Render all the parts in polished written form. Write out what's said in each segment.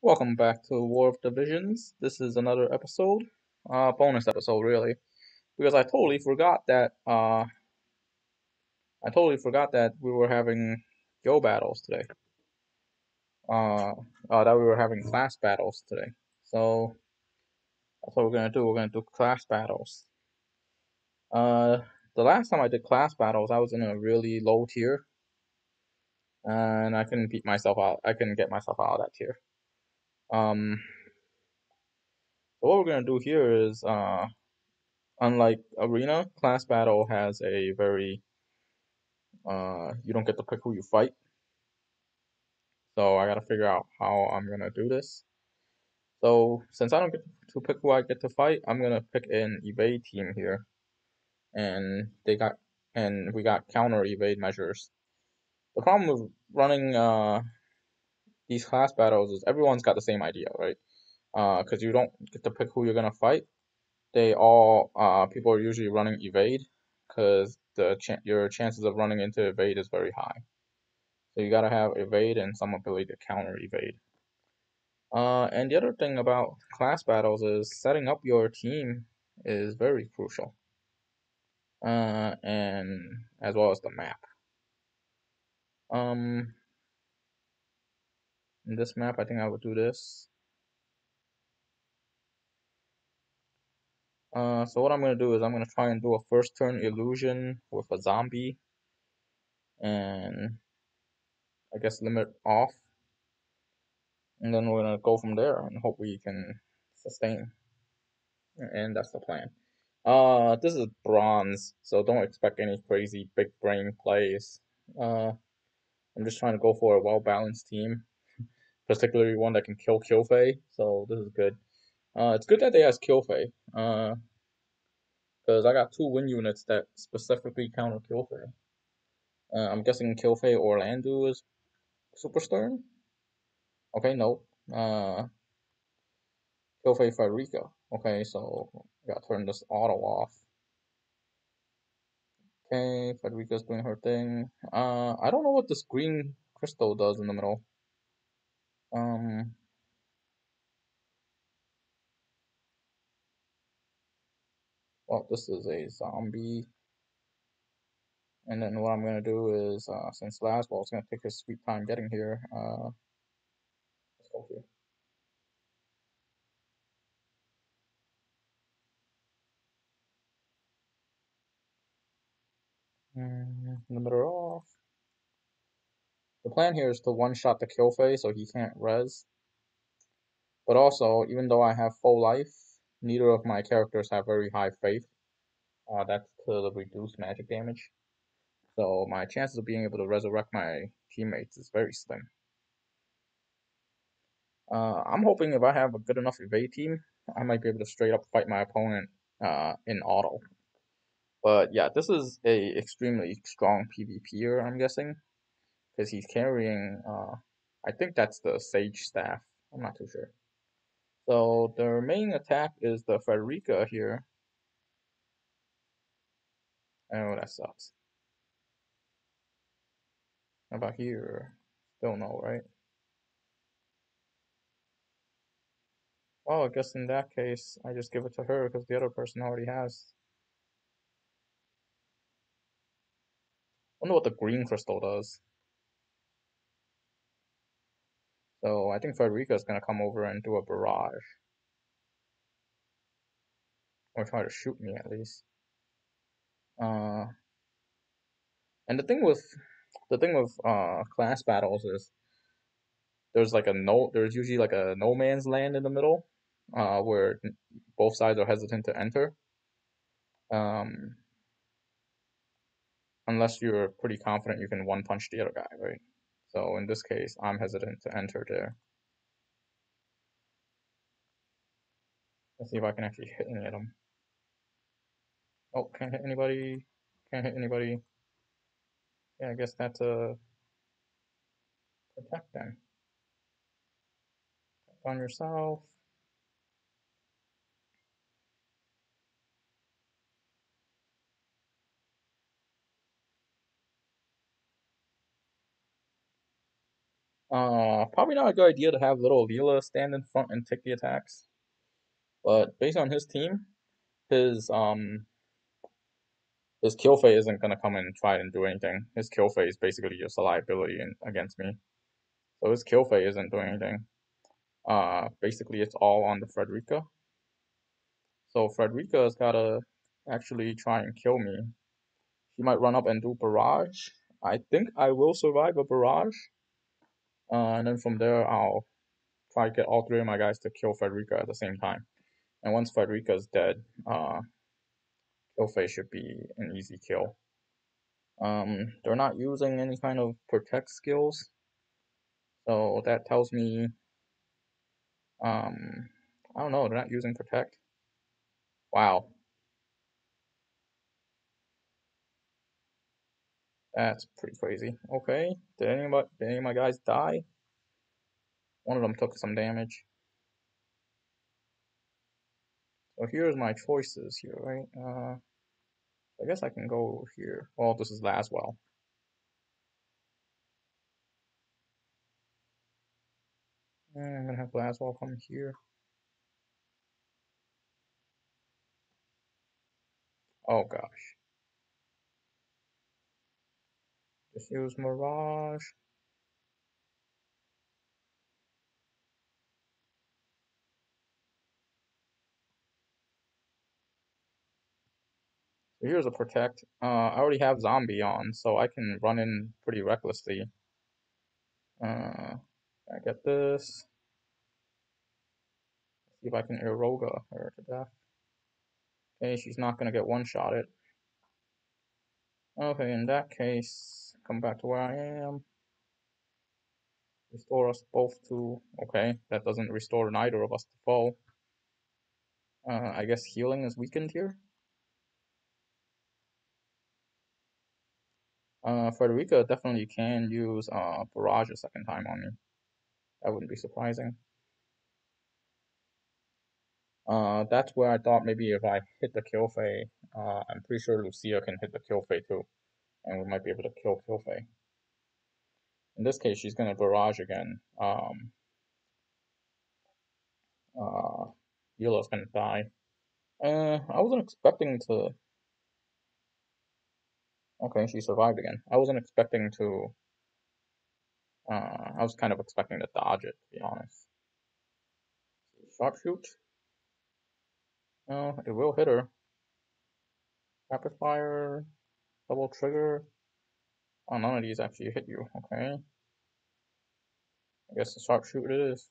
Welcome back to War of Divisions. This is another episode, bonus episode really, because I totally forgot that we were having Go battles today. Uh, that we were having class battles today. So that's what we're gonna do. We're gonna do class battles. Uh, the last time I did class battles, I was in a really low tier, and I couldn't beat myself out. I couldn't get myself out of that tier. Um, so what we're gonna do here is unlike Arena, Class Battle has a very you don't get to pick who you fight. So I gotta figure out how I'm gonna do this. So since I don't get to pick who I get to fight, I'm gonna pick an evade team here, and we got counter evade measures. The problem with running these class battles is everyone's got the same idea, right? Because you don't get to pick who you're gonna fight. They all people are usually running evade, because your chances of running into evade is very high. So you gotta have evade and some ability to counter evade. And the other thing about class battles is setting up your team is very crucial. And as well as the map. Um, in this map, I think I would do this. So what I'm gonna do is I'm gonna try and do a first turn illusion with a zombie, and I guess limit off, and then we're gonna go from there and hope we can sustain. And that's the plan. This is bronze, so don't expect any crazy big brain plays. Uh, I'm just trying to go for a well balanced team, particularly one that can kill Killfei. So this is good. It's good that they has Killfei. Because I got two win units that specifically counter Killfei. I'm guessing Killfei Orlando is super stern. Okay, no. Killfei Frederica. Okay, so gotta turn this auto off. Okay, Frederica's doing her thing. I don't know what this green crystal does in the middle. Um, well, this is a zombie. And then what I'm gonna do is, since Laswell's gonna take his sweet time getting here, let's go here. Limiter off. The plan here is to one-shot the Killfei so he can't res. But also, even though I have full life, neither of my characters have very high faith. That's to reduce magic damage. So my chances of being able to resurrect my teammates is very slim. I'm hoping if I have a good enough evade team, I might be able to straight up fight my opponent in auto. But yeah, this is a extremely strong PvPer, I'm guessing, because he's carrying. I think that's the Sage staff. I'm not too sure. So their main attack is the Frederica here. Oh, that sucks. How about here? Still no, right? Oh, I guess in that case, I just give it to her because the other person already has. I wonder what the green crystal does. So I think Frederica's gonna come over and do a barrage, or try to shoot me at least. Uh, and the thing with class battles is there's usually like a no man's land in the middle, where both sides are hesitant to enter. Um, unless you're pretty confident you can one punch the other guy, right? So in this case, I'm hesitant to enter there. Let's see if I can actually hit any of them. Oh, can't hit anybody. Can't hit anybody. Yeah, I guess that's a protect then. On yourself. Probably not a good idea to have little Leela stand in front and take the attacks. But based on his team, his um his Killfei isn't gonna come and try and do anything. His Killfei is basically just a liability against me. So his Killfei isn't doing anything. Basically it's all on the Frederica. So Frederica's gotta actually try and kill me. She might run up and do barrage. I think I will survive a barrage. And then from there I'll try to get all three of my guys to kill Frederica at the same time. And once Frederica's dead, Killfei should be an easy kill. They're not using any kind of protect skills, so that tells me, I don't know, they're not using protect. Wow, that's pretty crazy. Okay, did any of my guys die? One of them took some damage. So here's my choices here, right? I guess I can go here. Well, this is Laswell. I'm gonna have Laswell come here. Oh gosh. Just use Mirage. So here's a protect. I already have zombie on, so I can run in pretty recklessly. I get this. See if I can Iroga her to death. Okay, she's not gonna get one-shotted. Okay, in that case, come back to where I am. Restore us both to... Okay, that doesn't restore neither of us to full. I guess healing is weakened here. Frederica definitely can use Barrage a second time on me. That wouldn't be surprising. That's where I thought maybe if I hit the Killfei, I'm pretty sure Lucia can hit the Killfei too, and we might be able to kill Killfei. In this case, she's gonna Barrage again. Yellow's gonna die. I wasn't expecting to. Okay, she survived again. I wasn't expecting to. I was kind of expecting to dodge it, to be honest. Sharpshoot. No, it will hit her. Rapid fire, double trigger. Oh, none of these actually hit you. Okay. I guess the sharpshoot it is.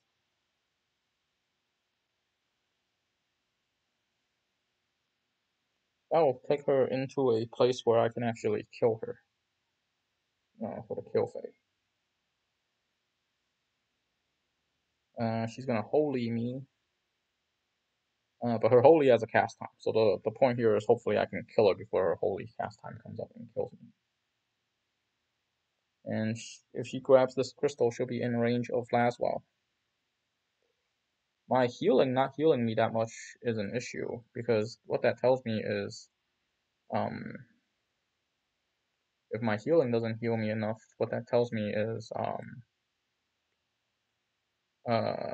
That will take her into a place where I can actually kill her. For the kill phase. She's gonna holy me. But her holy has a cast time. So the point here is hopefully I can kill her before her holy cast time comes up and kills me. And if she grabs this crystal, she'll be in range of Laswell. My healing not healing me that much is an issue, because what that tells me is, if my healing doesn't heal me enough, what that tells me is, I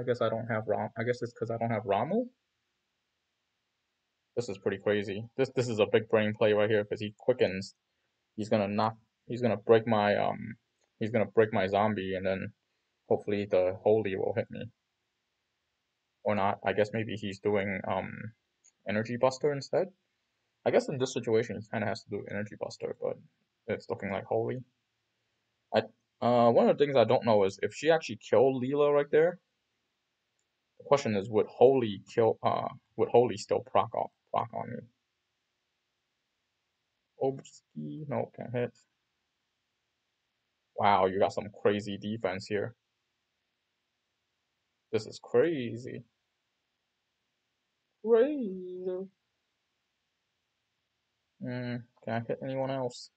guess I don't have I guess it's because I don't have Ramu. This is pretty crazy. This is a big brain play right here, because he quickens. He's gonna knock. He's gonna break my He's gonna break my zombie, and then hopefully the holy will hit me. Or not. I guess maybe he's doing energy buster instead. I guess in this situation he kind of has to do energy buster, but it's looking like holy. One of the things I don't know is if she actually killed Leela right there. The question is, would holy kill? Would holy still proc on me? Obski, no, can't hit. Wow, you got some crazy defense here. This is crazy. Crazy. Can I hit anyone else?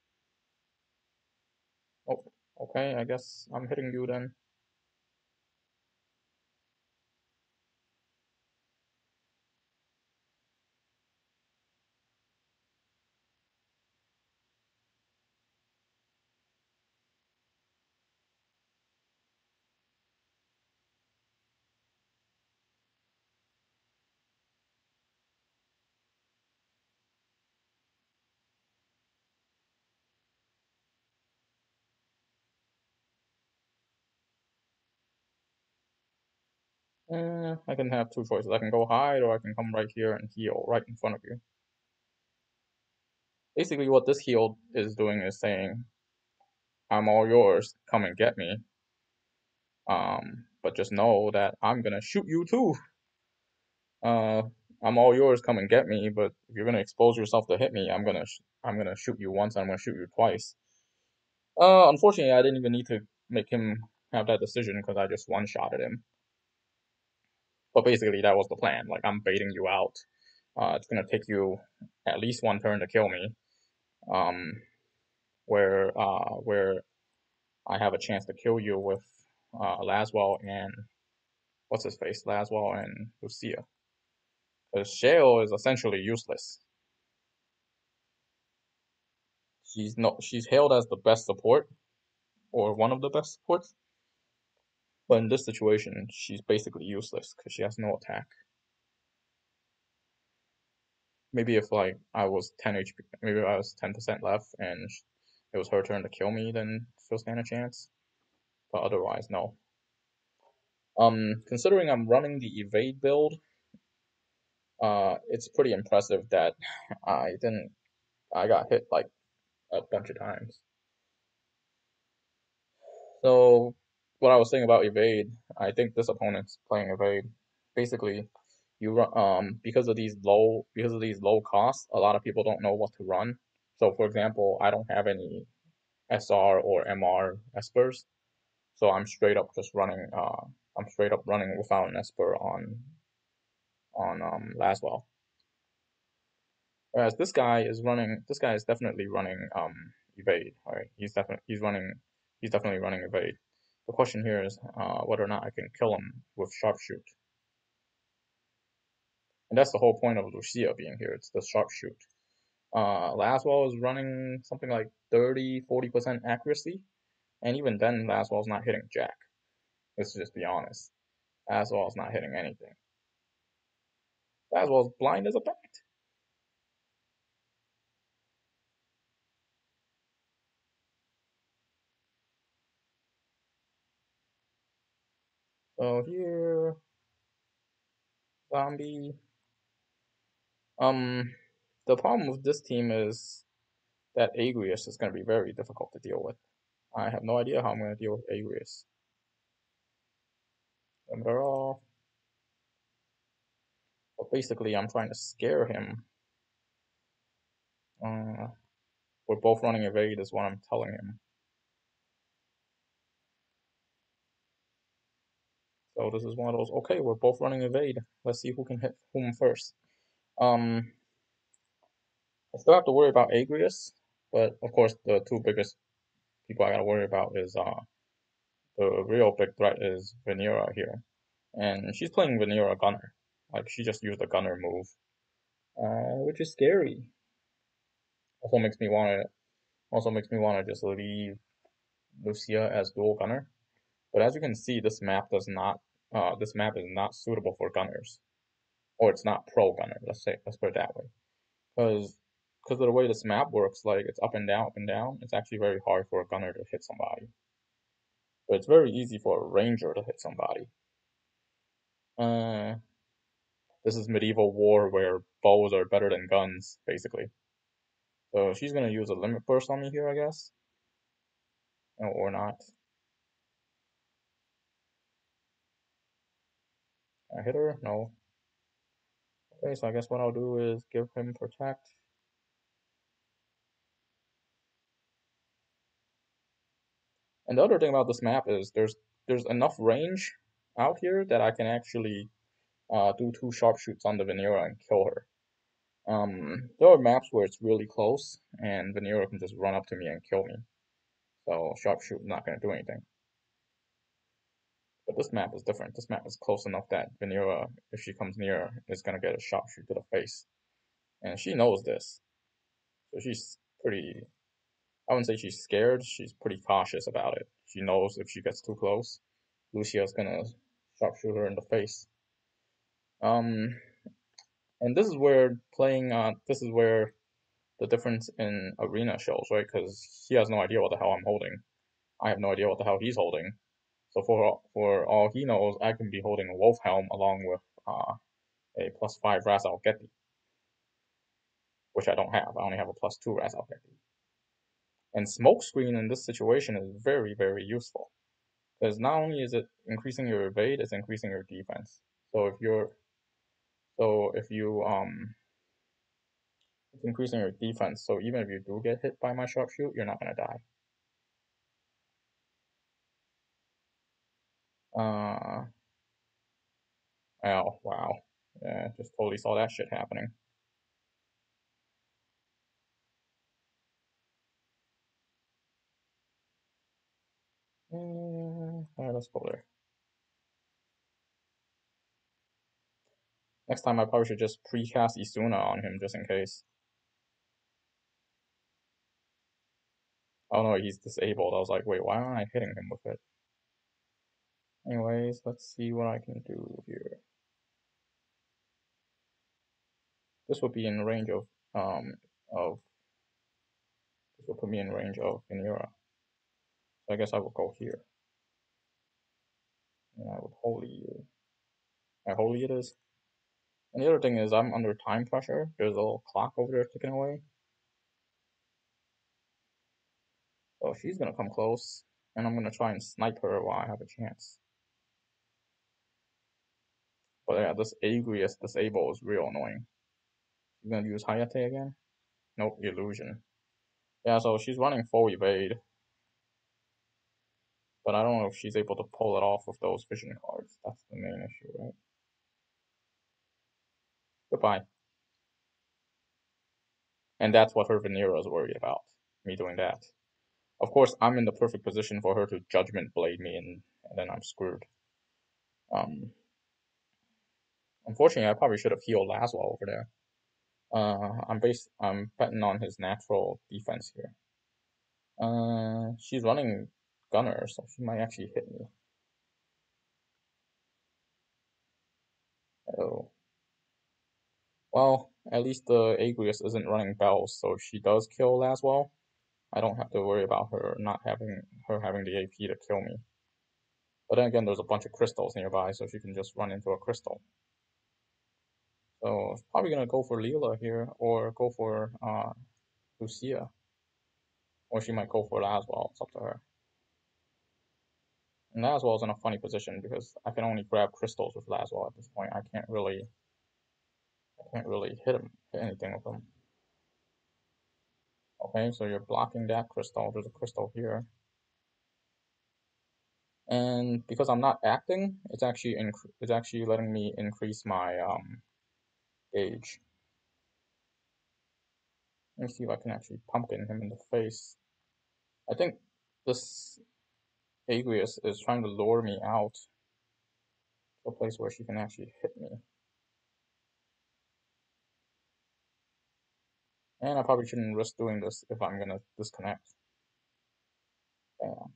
Oh, okay, I guess I'm hitting you then. I can have two choices. I can go hide, or I can come right here and heal right in front of you. Basically, what this heal is doing is saying, I'm all yours, come and get me. But just know that I'm gonna shoot you too. Uh, I'm all yours, come and get me. But if you're gonna expose yourself to hit me, I'm gonna shoot you once. I'm gonna shoot you twice. Unfortunately, I didn't even need to make him have that decision because I just one-shotted him. But basically, that was the plan. Like, I'm baiting you out. It's gonna take you at least one turn to kill me. Um, where I have a chance to kill you with Laswell and what's his face, Laswell and Lucia. Because Shale is essentially useless. She's hailed as the best support or one of the best supports, but in this situation, she's basically useless because she has no attack. Maybe if like I was 10 HP, maybe I was 10% left and it was her turn to kill me, then she'll stand a chance. But otherwise, no. Considering I'm running the evade build, it's pretty impressive that I didn't. I got hit like a bunch of times. So what I was saying about evade, I think this opponent's playing evade. Basically, because of these low costs, a lot of people don't know what to run. So for example, I don't have any SR or MR espers, so I'm straight up running without an esper on Laswell. Whereas this guy is definitely running evade. All right, he's definitely running evade. The question here is whether or not I can kill him with sharpshoot, and that's the whole point of Lucia being here. It's the sharpshoot. Laswell is running something like 30-40% accuracy, and even then, Laswell's not hitting jack. Let's just be honest. Laswell's not hitting anything. Laswell's blind as a bat. So here, zombie. Um, the problem with this team is that Agrius is going to be very difficult to deal with. I have no idea how I'm going to deal with Agrius. And they're all, but basically, I'm trying to scare him. Uh, we're both running evade, is what I'm telling him. So this is one of those. Okay, we're both running evade. Let's see who can hit whom first. Um, I still have to worry about Agrius, but of course, the two biggest people I gotta worry about is the real big threat is Vanera here, and she's playing Vanera Gunner. Like she just used a Gunner move, which is scary. Also makes me want to just leave Lucia as dual Gunner. But as you can see, this map is not suitable for Gunners, or it's not pro Gunner. Let's put it that way, because of the way this map works, like it's up and down, up and down. It's actually very hard for a Gunner to hit somebody, but it's very easy for a Ranger to hit somebody. Uh, This is medieval war where bows are better than guns, basically. So she's gonna use a limit burst on me here, I guess. Or not. I hit her? No. Okay, so I guess what I'll do is give him protect. And the other thing about this map is there's enough range out here that I can actually do two sharpshoots on the Vanera and kill her. There are maps where it's really close and Vanera can just run up to me and kill me. So sharpshoot is not gonna do anything. But this map is different. This map is close enough that Vanera, if she comes near, is gonna get a sharpshoot to the face. And she knows this. So she's pretty, I wouldn't say she's scared, she's pretty cautious about it. She knows if she gets too close, Lucia's gonna sharpshoot her in the face. Um, and this is where the difference in arena shows, right? Because he has no idea what the hell I'm holding. I have no idea what the hell he's holding. So for all he knows, I can be holding a Wolf Helm along with a +5 Razal Geti, which I don't have. I only have a +2 Razal Geti. And Smokescreen in this situation is very, very useful because not only is it increasing your evade, it's increasing your defense. So if you it's increasing your defense. So even if you do get hit by my sharpshoot, you're not gonna die. Uh, oh wow, yeah, just totally saw that shit happening. Alright, let's go there. Next time I probably should just precast Isuna on him just in case. Oh no, he's disabled. I was like, wait, why aren't I hitting him with it? Anyways, let's see what I can do here. This would be in range of this will put me in range of Venera. So I guess I will go here. And I would holy you. How holy it is. And the other thing is I'm under time pressure. There's a little clock over there ticking away. So she's gonna come close. And I'm gonna try and snipe her while I have a chance. But yeah, this Agrius disable is real annoying. She's gonna use Hayate again? Nope, illusion. Yeah, so she's running full evade. But I don't know if she's able to pull it off with those vision cards. That's the main issue, right? Goodbye. And that's what her Venera is worried about. Me doing that. Of course, I'm in the perfect position for her to Judgment Blade me, and then I'm screwed. Um, Unfortunately, I probably should have healed Laswell over there. I'm betting on his natural defense here. She's running Gunner, so she might actually hit me. Oh. Well, at least the Agrius isn't running bells, so if she does kill Laswell, I don't have to worry about her not having the AP to kill me. But then again, there's a bunch of crystals nearby, so she can just run into a crystal. So probably gonna go for Leela here, or go for Lucia, or she might go for Laswell. It's up to her. And Laswell's in a funny position because I can only grab crystals with Laswell at this point. I can't really hit anything with him. Okay, so you're blocking that crystal. There's a crystal here. And because I'm not acting, it's actually letting me increase my gauge. Let me see if I can actually pumpkin him in the face. I think this Agrius is trying to lure me out to a place where she can actually hit me. And I probably shouldn't risk doing this if I'm gonna disconnect. Bam.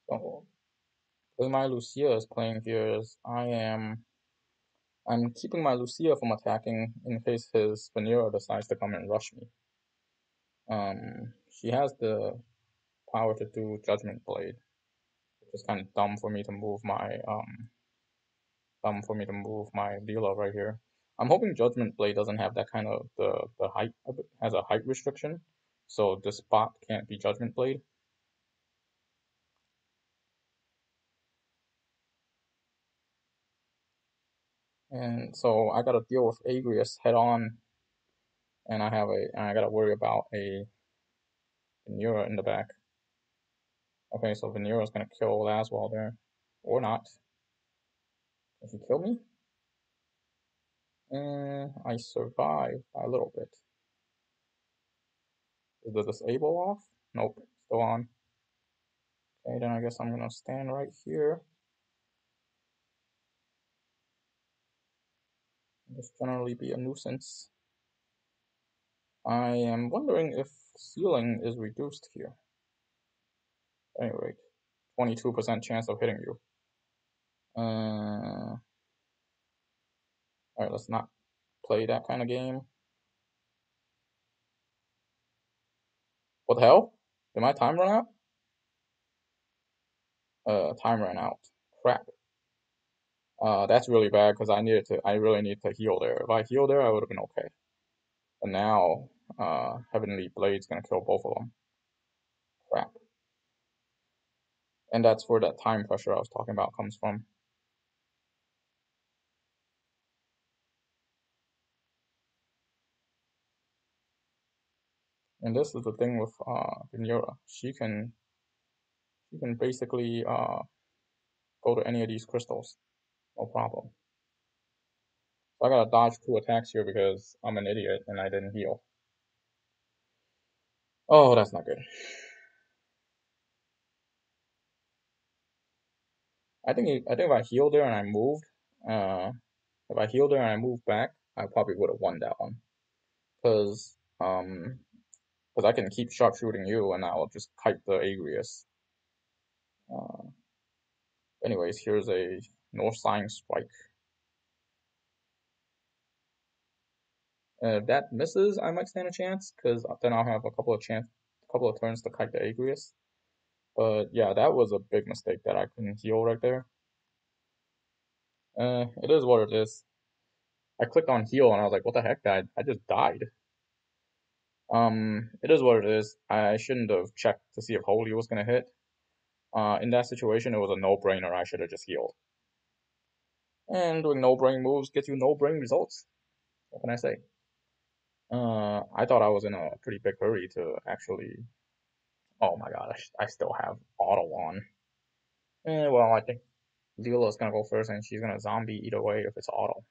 So the way my Lucia is playing here is I'm keeping my Lucia from attacking in case his Vanilla decides to come and rush me. She has the power to do Judgment Blade, which is kind of dumb for me to move my dealer right here. I'm hoping Judgment Blade doesn't have that kind of the height of it, has a height restriction, so this spot can't be Judgment Blade. And so I gotta deal with Agrius head on, and I gotta worry about a Venera in the back. Okay, so Venera's gonna kill Laswell there, or not. Does he kill me? I survive by a little bit. Is the disable off? Nope, still on. Okay, then I guess I'm gonna stand right here. Just generally be a nuisance. I am wondering if sealing is reduced here. Anyway, 22% chance of hitting you. Alright, let's not play that kind of game. What the hell? Did my time run out? Time ran out. Crap. That's really bad because I really need to heal there. If I heal there, I would have been okay. But now, Heavenly Blade's gonna kill both of them. Crap. And that's where that time pressure I was talking about comes from. And this is the thing with Venura. She can basically go to any of these crystals, no problem. So I gotta dodge 2 attacks here because I'm an idiot and I didn't heal. Oh, that's not good. I think if I healed there and I moved, uh, if I healed there and I moved back, I probably would have won that one. Cause I can keep sharpshooting you and I'll just kite the Agrius. Uh, anyways, here's a North Sign Strike. If that misses, I might stand a chance, because then I'll have a couple of turns to kite the Agrius. But yeah, that was a big mistake that I couldn't heal right there. It is what it is. I clicked on heal and I was like, what the heck? I just died. It is what it is. I shouldn't have checked to see if Holy was gonna hit. In that situation, it was a no-brainer. I should have just healed. And doing no-brain moves gets you no-brain results. What can I say? I thought I was in a pretty big hurry to actually. Oh my god, I still have auto on. Well, I think Leela's gonna go first, and she's gonna zombie either way if it's auto.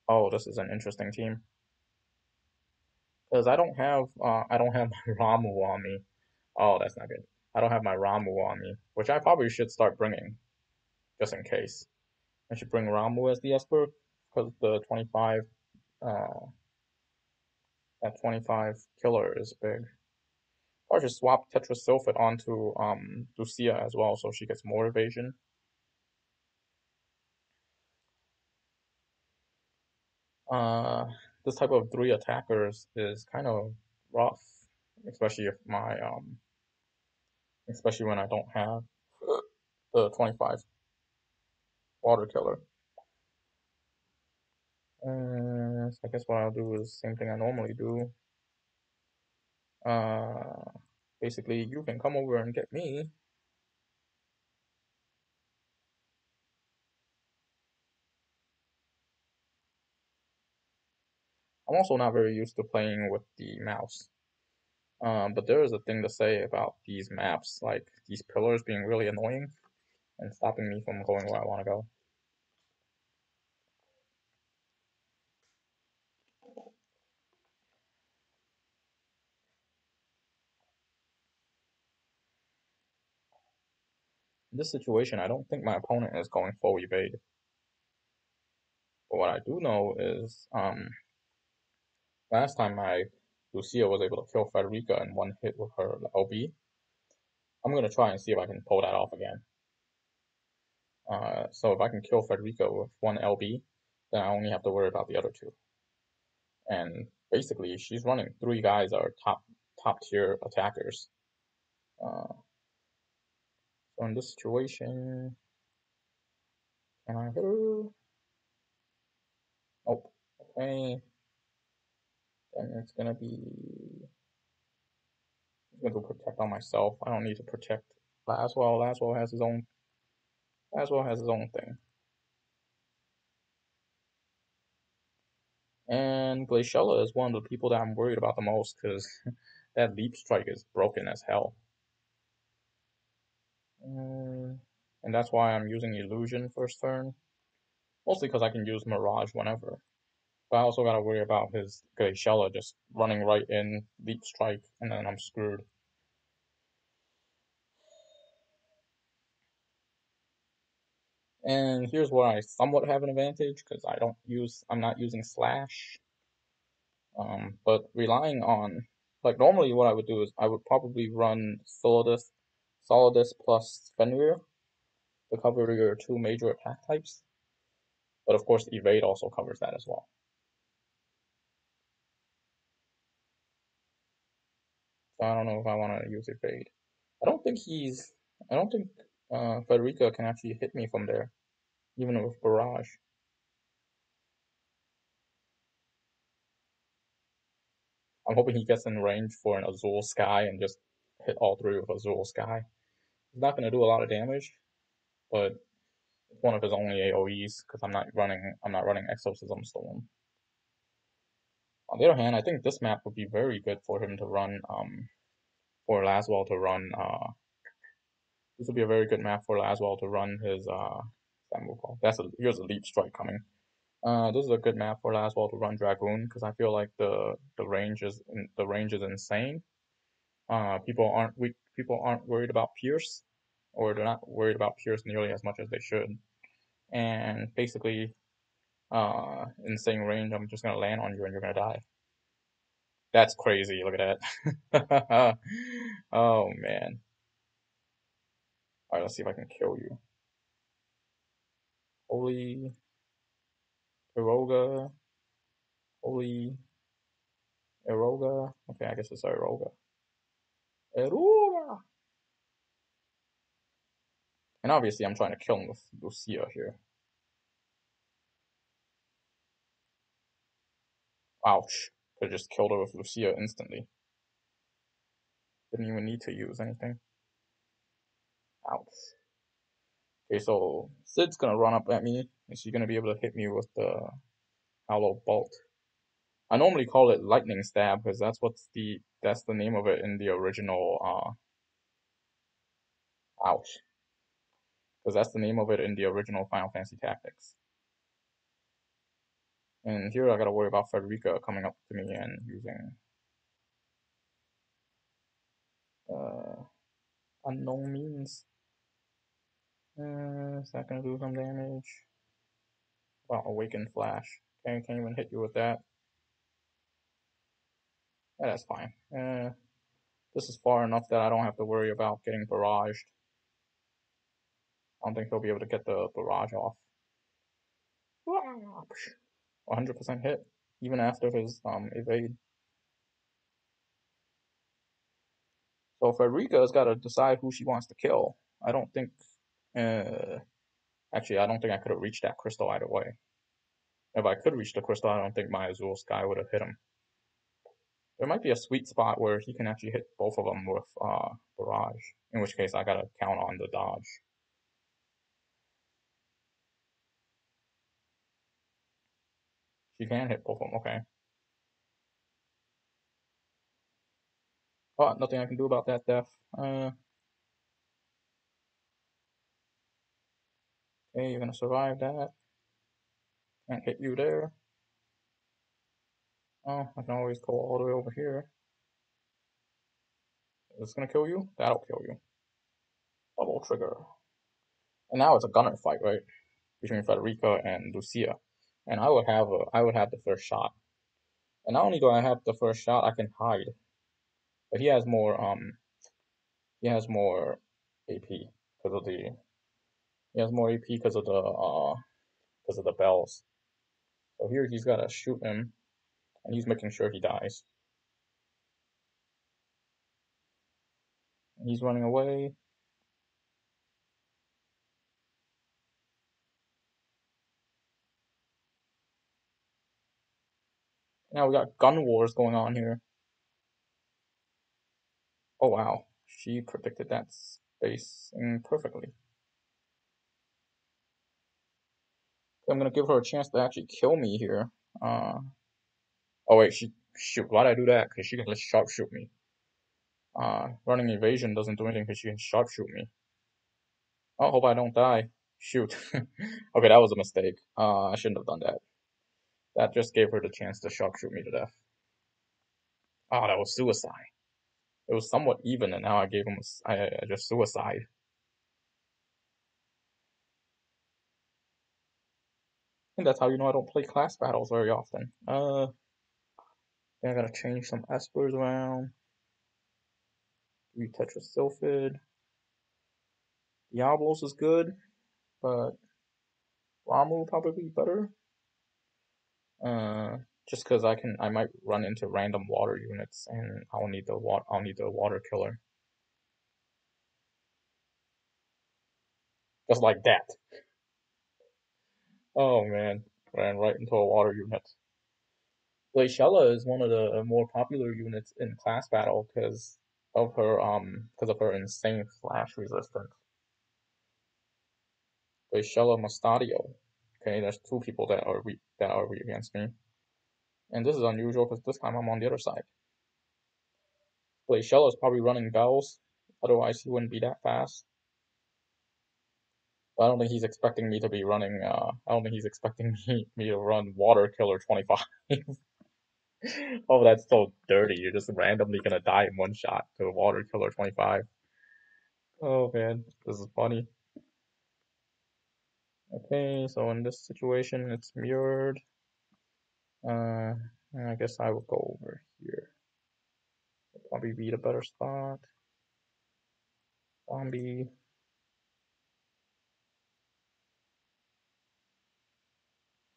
Oh, this is an interesting team because I don't have my Ramu on me. Oh, that's not good. I don't have my Ramu on me, which I probably should start bringing just in case. I should bring Ramu as the Esper because the 25 uh that 25 killer is big. Or just swap Tetrasulfate onto Lucia as well so she gets more evasion. Uh, this type of 3 attackers is kind of rough, especially if especially when I don't have the 25 water killer. So I guess what I'll do is the same thing I normally do. Uh, basically, you can come over and get me. I'm also not very used to playing with the mouse. But there is a thing to say about these maps, like these pillars being really annoying and stopping me from going where I want to go. In this situation, I don't think my opponent is going full evade. But what I do know is, last time Lucia was able to kill Frederica in one hit with her LB. I'm gonna try and see if I can pull that off again. So if I can kill Frederica with one LB, then I only have to worry about the other two. And basically, she's running 3 guys that are top tier attackers. Uh, so in this situation, can I hit her? Nope. Okay. Then it's gonna be. I'm gonna go protect on myself. I don't need to protect Laswell. Laswell has his own thing. And Glaciella is one of the people that I'm worried about the most because that leap strike is broken as hell. And that's why I'm using Illusion first turn. Mostly because I can use Mirage whenever. But I also gotta worry about his Glaciella just running right in, leap strike, and then I'm screwed. And here's where I somewhat have an advantage because I'm not using Slash. But relying on, like, normally what I would do is I would probably run Solidus plus Fenrir to cover your two major attack types. But of course, Evade also covers that as well. So I don't know if I want to use Evade. I don't think he's. I don't think Federica can actually hit me from there, even with Barrage. I'm hoping he gets in range for an Azul Sky and just hit all three with Azul Sky. He's not going to do a lot of damage, but it's one of his only AoEs because I'm not running Exorcism Storm. On the other hand, I think this map would be very good for him to run for Laswell to run this would be a very good map for Laswell to run his that move called. Here's a leap strike coming. This is a good map for Laswell to run Dragoon because I feel like the range is insane. People aren't worried about Pierce, or they're not worried about Pierce nearly as much as they should. And basically, insane range, I'm just gonna land on you and you're gonna die. That's crazy. Look at that. Oh man. All right, let's see if I can kill you. Holy Eroga. Holy Eroga. Okay, I guess it's Eroga. Eroga. And obviously, I'm trying to kill him with Lucia here. Ouch. Could have just killed her with Lucia instantly. Didn't even need to use anything. Ouch. Okay, so Sid's gonna run up at me. Is she gonna be able to hit me with the Hollow Bolt? I normally call it Lightning Stab because that's the name of it in the original ouch. Because that's the name of it in the original Final Fantasy Tactics. And here I gotta worry about Frederica coming up to me and using uh, unknown means. Is that gonna do some damage? Wow, Awaken Flash. Okay, can't even hit you with that. Yeah, that's fine. This is far enough that I don't have to worry about getting barraged. I don't think he'll be able to get the barrage off. 100% hit, even after his evade. So Frederica's got to decide who she wants to kill. I don't think. Uh, Actually, I don't think I could have reached that crystal either way. If I could reach the crystal, I don't think my Azul Sky would have hit him. There might be a sweet spot where he can actually hit both of them with barrage. In which case, I gotta count on the dodge. She can hit both of them. Okay. Oh, nothing I can do about that, Death. Okay, you're gonna survive that. Can't hit you there. Oh, I can always go all the way over here. Is this gonna kill you? That'll kill you. Double trigger. And now it's a gunner fight, right? Between Frederica and Lucia. And I would have the first shot. And not only do I have the first shot, I can hide. But he has more AP because of the he has more AP because of the bells. So here he's gotta shoot him and he's making sure he dies. He's running away. Now we got gun wars going on here. Oh wow. She predicted that spacing perfectly. I'm gonna give her a chance to actually kill me here. Oh wait, shoot. Why'd I do that? Because she can just sharpshoot me. Running evasion doesn't do anything because she can sharpshoot me. Oh, hope I don't die. Shoot. Okay, that was a mistake. I shouldn't have done that. That just gave her the chance to sharpshoot me to death. Oh, that was suicide. It was somewhat even, and now I gave him I just suicide. I think that's how you know I don't play class battles very often. Then I gotta change some espers around. Tetrasylphid. Diablos is good, but Ramu will probably be better. Uh, just because I might run into random water units, and I'll need the water killer. Just like that. Oh man, ran right into a water unit. Glaciella is one of the more popular units in class battle because of her insane flash resistance. Glaciella Mustadio. Okay, there's two people that are weak against me, and this is unusual because this time I'm on the other side. Glaciella is probably running bells, otherwise he wouldn't be that fast. But I don't think he's expecting me to be running. I don't think he's expecting me to run Water Killer 25. Oh, that's so dirty. You're just randomly gonna die in one shot to a Water Killer 25. Oh man, this is funny. Okay, so in this situation, it's mirrored. Uh, I guess I will go over here. It'll probably be the better spot. Zombie.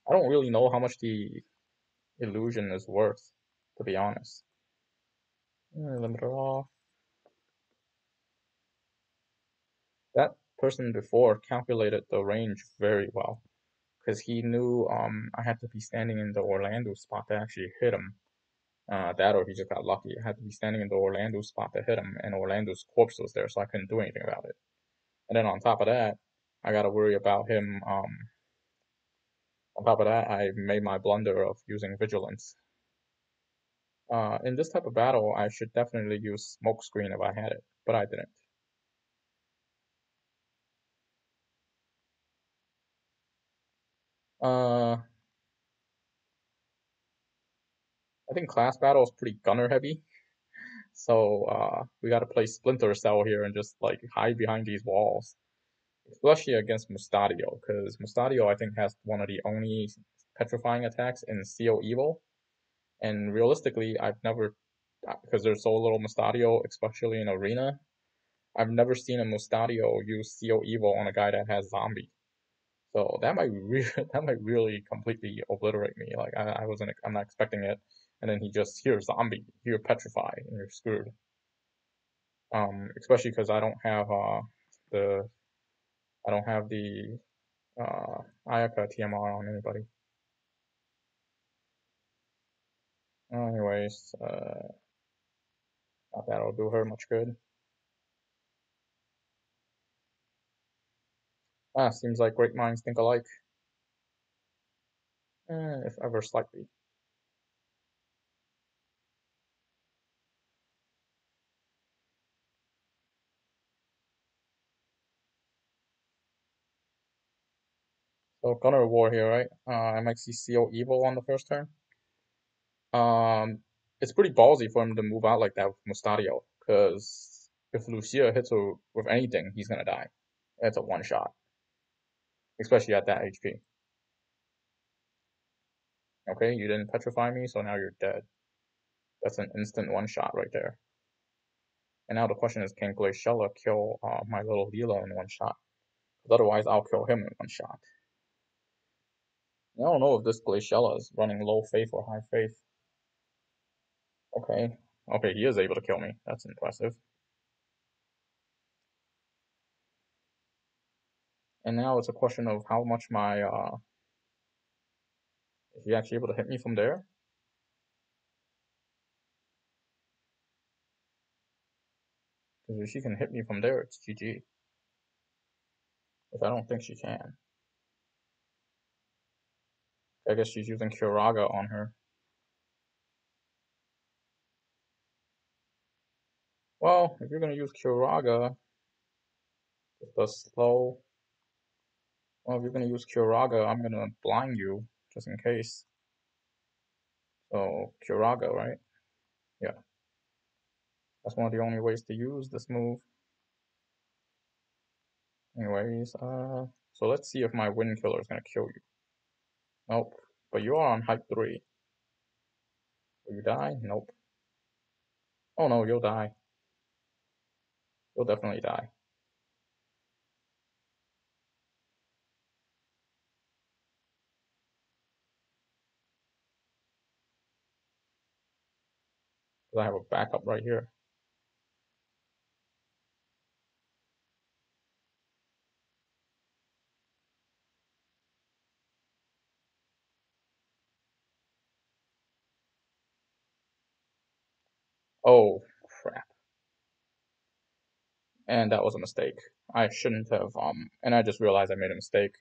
I don't really know how much the illusion is worth, to be honest. Limiter off. That person before calculated the range very well because he knew I had to be standing in the Orlando spot to actually hit him. That or he just got lucky. I had to be standing in the Orlando spot to hit him, and Orlando's corpse was there, so I couldn't do anything about it. And then on top of that, I got to worry about him. On top of that, I made my blunder of using vigilance. In this type of battle, I should definitely use smokescreen if I had it, but I didn't. Uh, I think class battle is pretty gunner heavy. So we got to play Splinter Cell here and just like hide behind these walls, especially against Mustadio, because Mustadio I think has one of the only petrifying attacks in Seal Evil, and realistically I've never, because there's so little Mustadio, especially in Arena, I've never seen a Mustadio use Seal Evil on a guy that has Zombie. So that might that might really completely obliterate me. Like I'm not expecting it, and then he just here's Zombie, here Petrify, and you're screwed. Especially because the I don't have the Ayaka TMR on anybody. Anyways, not that'll do her much good. Seems like great minds think alike. If ever slightly. So Gunner War here, right? I might see CO Evil on the first turn. Um, it's pretty ballsy for him to move out like that with Mustadio, because if Lucia hits her with anything, he's gonna die. It's a one shot, especially at that HP. Okay, you didn't petrify me, so now you're dead. That's an instant one shot right there. And now the question is, can Glaciella kill my little Lila in one shot? Because otherwise, I'll kill him in one shot. I don't know if this Glaciella is running low faith or high faith. Okay. Okay, he is able to kill me. That's impressive. And now it's a question of how much is he actually able to hit me from there? Because if she can hit me from there, it's GG. Which I don't think she can. I guess she's using Kuraga on her. Well, if you're gonna use Kuraga, just a slow. Well, if you're gonna use Kuraga, I'm gonna blind you just in case. So Kuraga, right? Yeah, that's one of the only ways to use this move. Anyways, so let's see if my Wind Killer is gonna kill you. Nope, but you are on hype 3. Will you die? Nope. Oh no, you'll die. You'll definitely die. Because I have a backup right here. Oh, crap. And that was a mistake. I shouldn't have, and I just realized I made a mistake.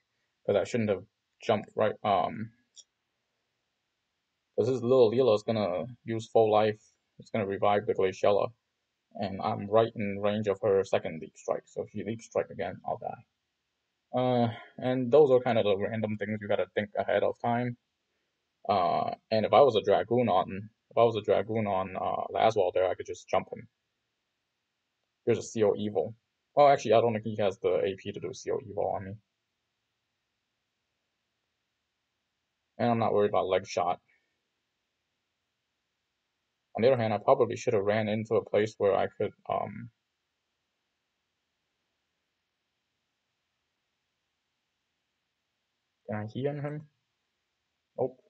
Because I shouldn't have jumped right, because this little Leela is gonna use full life. It's gonna revive the Glaciella. And I'm right in range of her second leap strike. So if she leap strike again, I'll die. And those are kind of the random things you gotta think ahead of time. And if I was a dragoon on Laswell there, I could just jump him. Here's a CO evil. Oh, actually, I don't think he has the AP to do CO evil on me. And I'm not worried about leg shot. On the other hand, I probably should have ran into a place where I could can I heal him? Nope.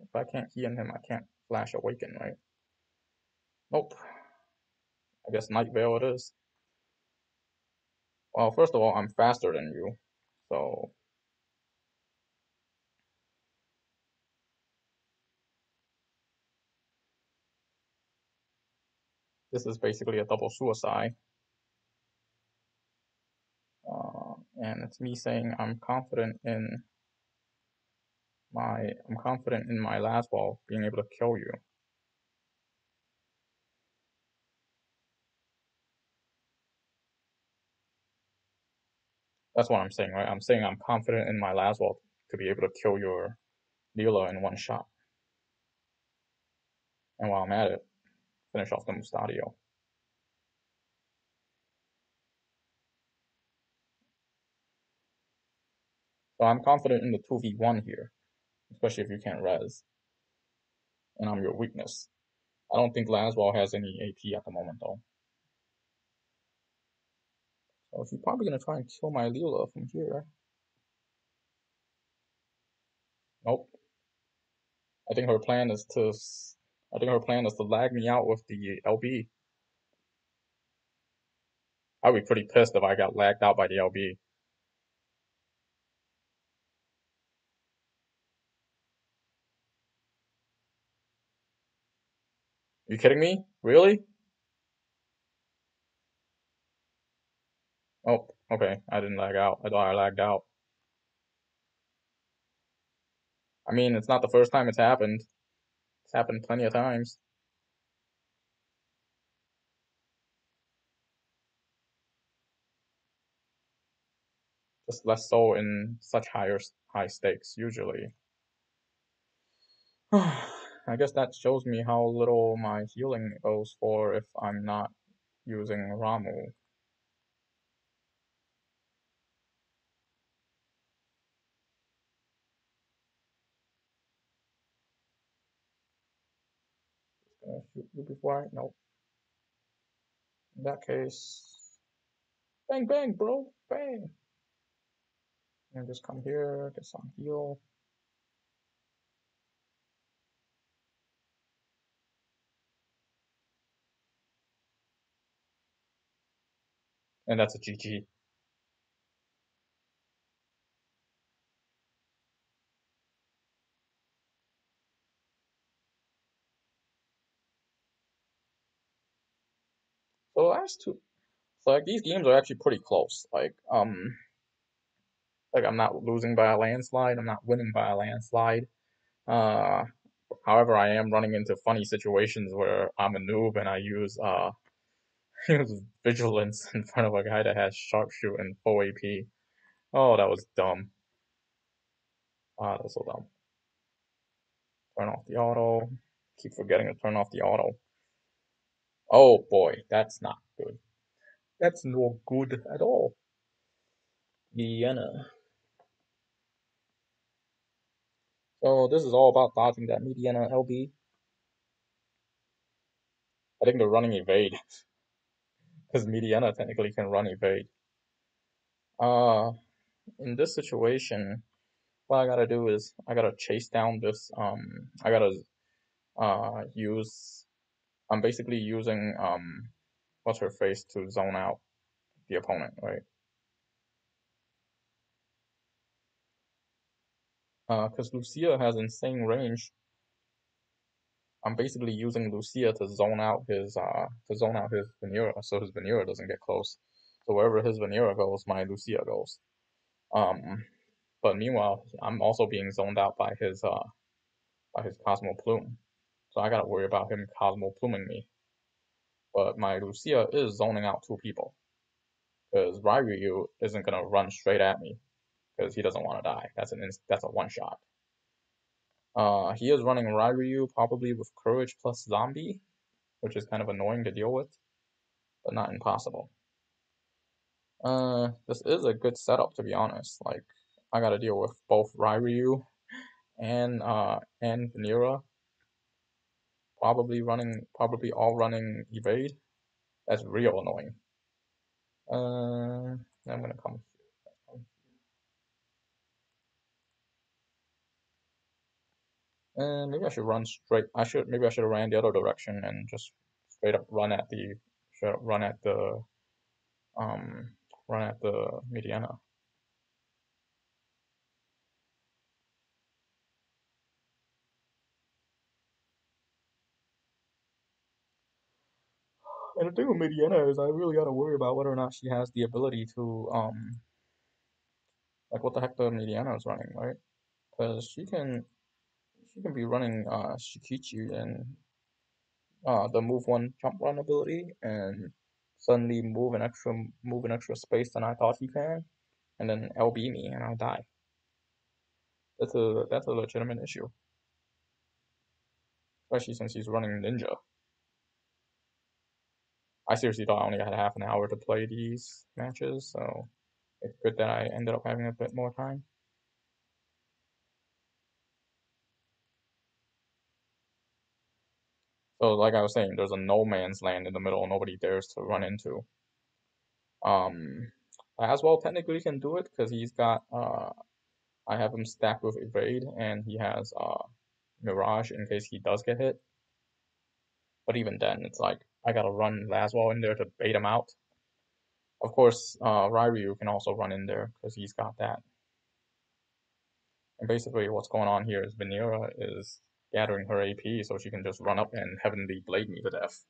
If I can't heal him, I can't flash awaken, right? Nope. I guess Night Veil it is. Well, first of all, I'm faster than you, so this is basically a double suicide. And it's me saying I'm confident in my last ball being able to kill you. That's what I'm saying, right? I'm saying I'm confident in my last ball to be able to kill your Leela in one shot. And while I'm at it, finish off the Mustadio. So I'm confident in the 2v1 here, especially if you can't res, and I'm your weakness. I don't think Laswell has any AP at the moment though. So she's probably gonna try and kill my Leela from here. Nope. I think her plan is to I think her plan is to lag me out with the LB. I'd be pretty pissed if I got lagged out by the LB. You kidding me? Really? Oh, okay. I didn't lag out. I thought I lagged out. I mean, it's not the first time it's happened. It's happened plenty of times. Just less so in such high stakes usually. I guess that shows me how little my healing goes for if I'm not using Ramu. Gonna shoot you before I nope. In that case, bang bang, bro, bang. And just come here, get some heal. And that's a GG. So the last two, so like these games are actually pretty close. Like I'm not losing by a landslide. I'm not winning by a landslide. Uh, However, I am running into funny situations where I'm a noob and I use use vigilance in front of a guy that has sharpshoot and full AP. Oh, that was dumb. Ah, that was so dumb. Turn off the auto. Keep forgetting to turn off the auto. Oh boy, that's not good. That's no good at all. Mediana. So this is all about dodging that Mediana LB. I think they're running evade because Mediana technically can run evade. Uh, in this situation, what I gotta do is I gotta chase down this. I gotta use. I'm basically using what's her face to zone out the opponent, right? Because Lucia has insane range. I'm basically using Lucia to zone out his Vanera, so his Vanera doesn't get close. So wherever his Vanera goes, my Lucia goes. Um, but meanwhile, I'm also being zoned out by his Cosmo Plume. So I gotta worry about him Cosmo Pluming me. But my Lucia is zoning out two people. Because Ryu isn't gonna run straight at me because he doesn't want to die. That's a one shot. He is running Ryu probably with Courage plus Zombie, which is kind of annoying to deal with, but not impossible. This is a good setup to be honest. Like I gotta deal with both Ryu and Vanera, probably all running evade. That's real annoying. I'm gonna come. Maybe I should run straight. Maybe I should have ran the other direction and just straight up run at the um run at the Mediana. And the thing with Mediana is I really gotta worry about whether or not she has the ability to like what the heck the Mediana is running, right? Because she can be running Shikichi and the move one jump run ability and suddenly move an extra space than I thought he can, and then LB me and I'll die. That's a legitimate issue, especially since he's running Ninja. I seriously thought I only had half an hour to play these matches, so it's good that I ended up having a bit more time. So like I was saying, there's a no man's land in the middle nobody dares to run into. Um, Aswell technically can do it because he's got I have him stacked with evade and he has Mirage in case he does get hit. But even then, it's like I gotta run Laswell in there to bait him out. Of course, Ryu can also run in there because he's got that. And basically, what's going on here is Vanera is gathering her AP so she can just run up and Heavenly Blade me to death.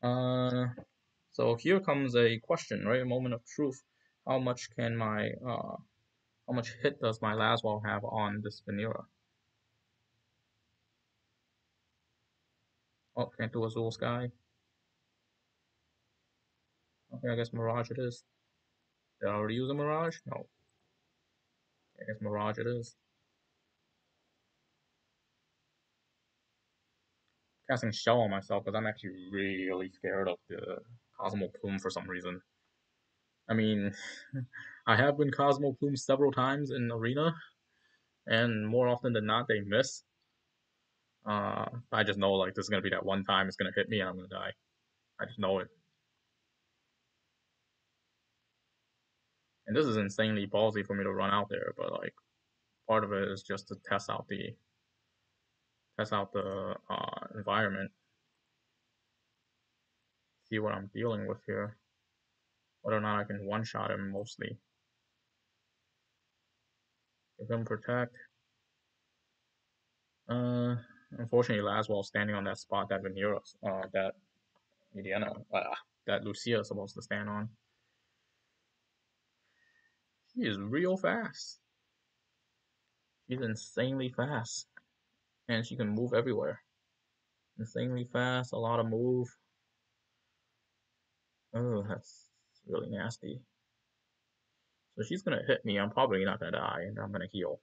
Uh, so here comes a question, right? A moment of truth. How much can how much hit does my Laswell have on this Vanera? Oh, can't do Azul Sky. Okay, I guess Mirage it is. Did I already use a Mirage? No. I guess Mirage it is. Casting Shell on myself because I'm actually really scared of the Cosmo Plume for some reason. I mean, I have been Cosmo Plume several times in Arena, and more often than not, they miss. I just know like this is gonna be that one time it's gonna hit me and I'm gonna die. I just know it. And this is insanely ballsy for me to run out there, but like part of it is just to test out the environment, see what I'm dealing with here, whether or not I can one shot him mostly. Give him protect. Uh, Unfortunately, Laswell standing on that spot that that Mediana, that Lucia is supposed to stand on. She is real fast. She's insanely fast, and she can move everywhere. Insanely fast, a lot of move. Oh, that's really nasty. So she's gonna hit me. I'm probably not gonna die, and I'm gonna heal.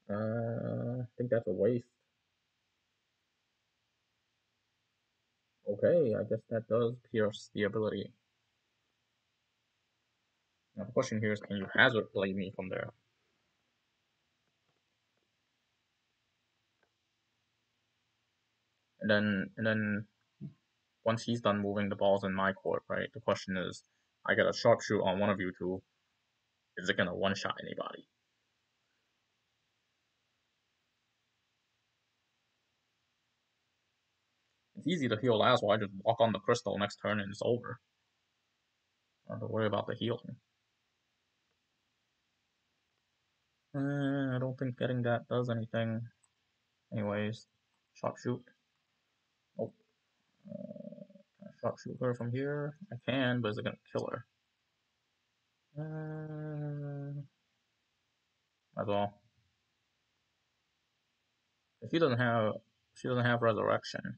I think that's a waste. Okay, I guess that does pierce the ability. Now the question here is, can you hazard blade me from there? and then once he's done moving the balls in my court, right? The question is, I get a sharpshoot on one of you two. Is it gonna one shot anybody? It's easy to heal Laswell. I just walk on the crystal next turn and it's over. I don't have to worry about the healing. I don't think getting that does anything. Anyways, sharpshoot. Oh, can I sharpshoot her from here? I can, but is it gonna kill her? As well. If she doesn't have resurrection.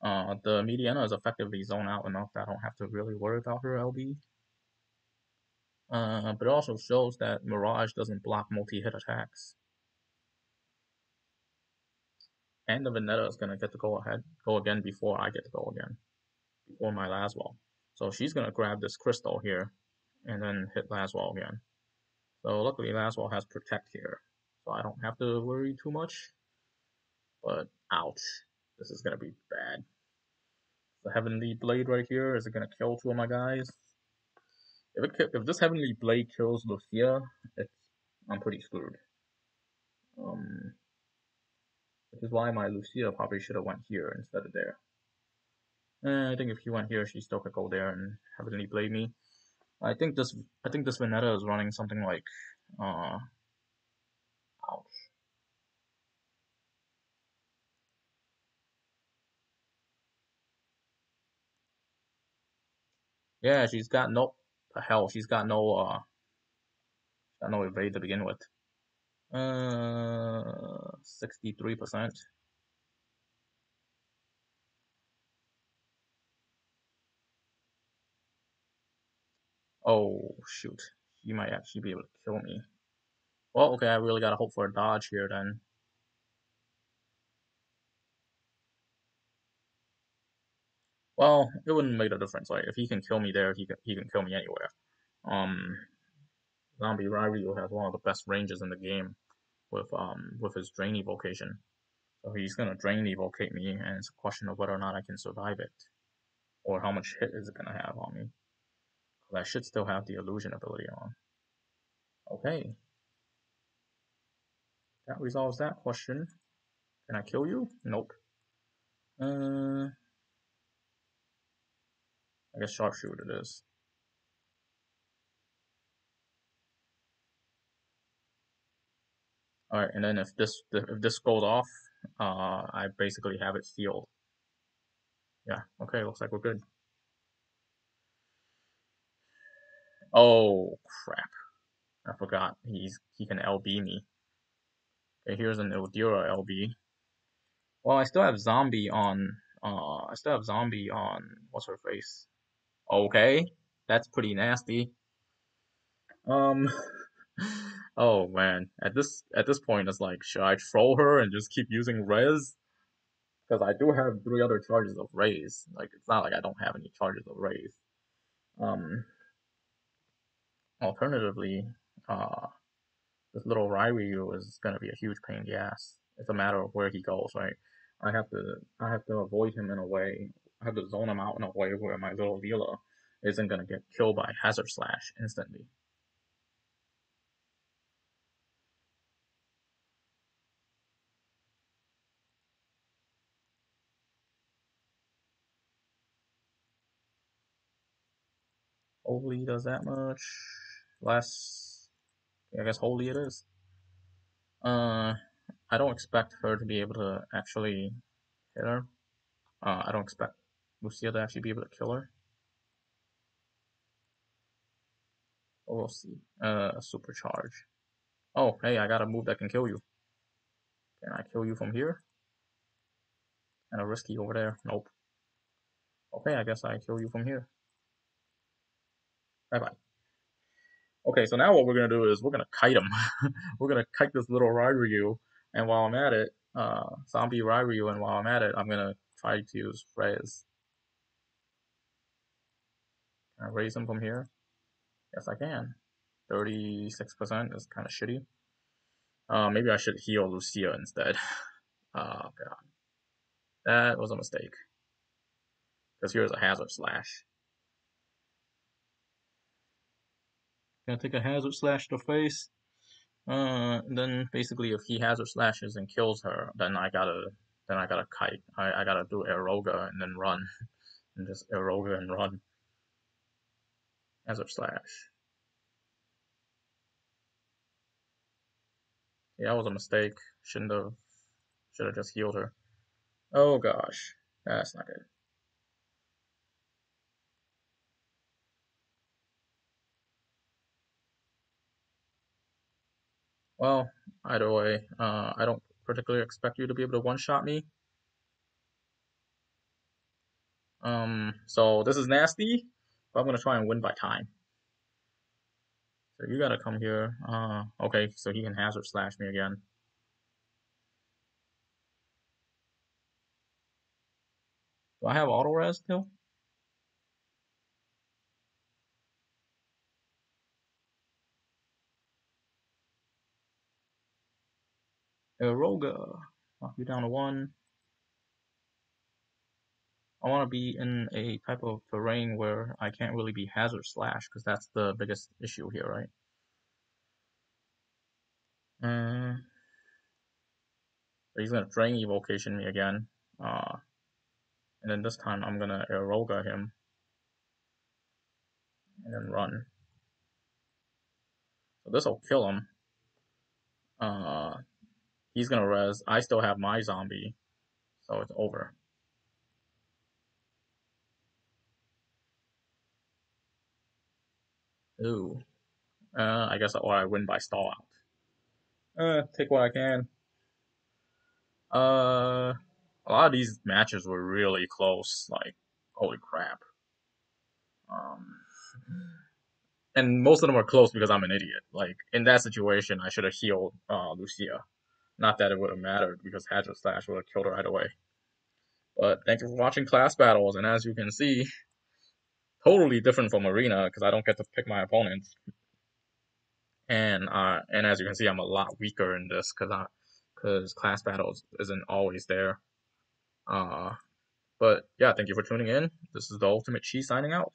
The Mediana is effectively zoned out enough that I don't have to really worry about her LB. But it also shows that Mirage doesn't block multi-hit attacks. And the Veneta is gonna get to go again before I get to go again, before my Laswell. So she's gonna grab this crystal here, and then hit Laswell again. So luckily Laswell has Protect here, so I don't have to worry too much. But ouch, this is gonna be bad. The Heavenly Blade right here, is it gonna kill two of my guys? If this Heavenly Blade kills Lucia, I'm pretty screwed. Which is why my Lucia probably should have went here instead of there. I think if he went here, she still could go there and Heavenly Blade me. I think this Veneta is running something like ouch. Yeah, she's got no hell, she's got no evade to begin with. 63%. Oh shoot. She might actually be able to kill me. Well, okay, I really gotta hope for a dodge here then. Well, it wouldn't make a difference. Like if he can kill me there, he can kill me anywhere. Um, Zombie Ryu has one of the best ranges in the game with his Drain Evocation. So he's gonna Drain Evocate me, and it's a question of whether or not I can survive it, or how much hit is it gonna have on me. Because I should still have the Illusion ability on. Okay, that resolves that question. Can I kill you? Nope. I guess Sharpshooter it is. All right, and then if this goes off, I basically have it sealed. Yeah. Okay. Looks like we're good. Oh crap! I forgot. He can LB me. Okay, here's an Ildira LB. Well, I still have zombie on. I still have zombie on. What's her face? Okay, that's pretty nasty. Um. Oh man, at this point, it's like, should I troll her and just keep using res? Because I do have 3 other charges of raise. Like it's not like I don't have any charges of raise. Um. Alternatively, uh, this little Ryu is gonna be a huge pain in the ass. It's a matter of where he goes, right? I have to avoid him in a way. I have to zone him out in a way where my little Vila isn't gonna get killed by Hazard Slash instantly. Hopefully he does that much. Less, I guess holy it is. I don't expect her to be able to actually hit her. I don't expect Lucia to actually be able to kill her. But we'll see. Supercharge. Oh, hey, I got a move that can kill you. Can I kill you from here? Kind of risky over there. Nope. Okay, I guess I kill you from here. Bye bye. Okay, so now what we're gonna do is we're gonna kite him. We're gonna kite this little Ryu, and while I'm at it, zombie Ryu, and while I'm at it, I'm gonna try to use Rez. Can I raise him from here? Yes, I can. 36% is kind of shitty. Maybe I should heal Lucia instead. Oh god. That was a mistake. Because here's a hazard slash. Gonna take a hazard slash to face. Then basically if he hazard slashes and kills her, then I gotta kite. I gotta do Aeroga and then run. And just Aeroga and run. Hazard slash. Yeah, that was a mistake. Should have just healed her. Oh gosh. That's not good. Well, either way, I don't particularly expect you to be able to one-shot me. So this is nasty, but I'm gonna try and win by time. So you gotta come here. Okay, so he can hazard slash me again. Do I have auto res still? Roga. Knock you down to one. I want to be in a type of terrain where I can't really be hazard slash because that's the biggest issue here, right? So he's gonna drain evocation me again. Uh, and then this time I'm gonna Aeroga him and then run. So this will kill him. Uh, he's gonna res. I still have my zombie, so it's over. Ooh. I guess or I win by stall out. Take what I can. A lot of these matches were really close. Like, holy crap. Um, and most of them are close because I'm an idiot. Like in that situation, I should have healed Lucia. Not that it would have mattered because Hazard Slash would have killed her right away. But thank you for watching class battles, and as you can see, totally different from arena because I don't get to pick my opponents. And as you can see, I'm a lot weaker in this because class battles isn't always there. Uh, but yeah, thank you for tuning in. This is the Ultimate Chi signing out.